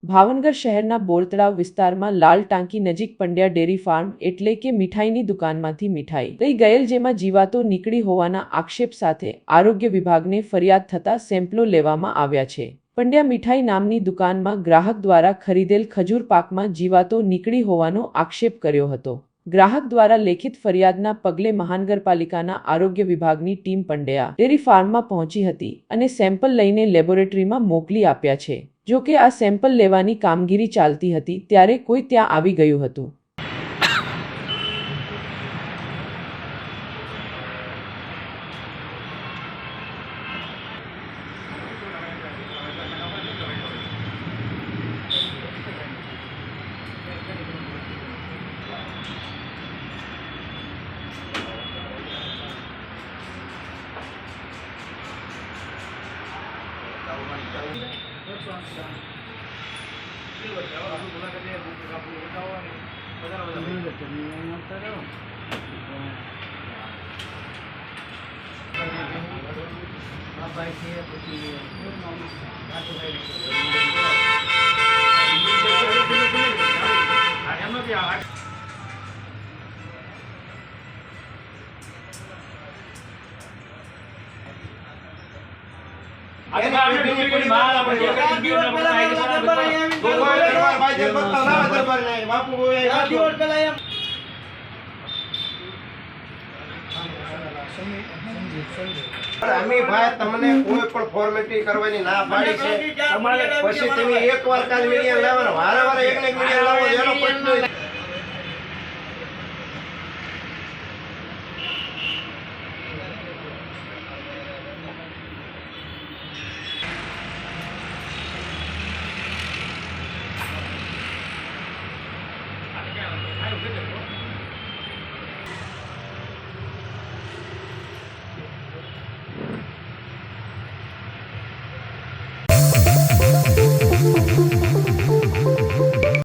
ભાવનગર શહેરના બોરતળાવ વિસ્તારમાં લાલ ટાંકી નજીક પંડ્યા ડેરી ફાર્મ એટલે કે મીઠાઈની દુકાનમાંથી મીઠાઈ લઈ ગયેલ જેમાં જીવાતો નીકળી હોવાના આક્ષેપ સાથે આરોગ્ય વિભાગને ફરિયાદ થતા સેમ્પલો લેવામાં આવ્યા છે। પંડ્યા મીઠાઈ નામની દુકાનમાં ગ્રાહક દ્વારા ખરીદેલ ખજૂર પાકમાં જીવાતો નીકળી હોવાનો આક્ષેપ કર્યો હતો। ગ્રાહક દ્વારા લેખિત ફરિયાદના પગલે મહાનગરપાલિકાના આરોગ્ય વિભાગની ટીમ પંડ્યા ડેરી ફાર્મમાં પહોંચી હતી અને સેમ્પલ લઈને લેબોરેટરીમાં મોકલી આપ્યા છે। જો કે આ સેમ્પલ લેવાની કામગીરી ચાલતી હતી ત્યારે કોઈ ત્યાં આવી ગયું હતું। અમી ભાઈ તમને કોઈ પણ ફોર્મેલિટી કરવાની ના પાડી છે। પછી તમે એકવાર કાલ મીડિયા લાવવાનો વારે વારે એક ને એક મીડિયા લાવો એનો પ્રશ્ન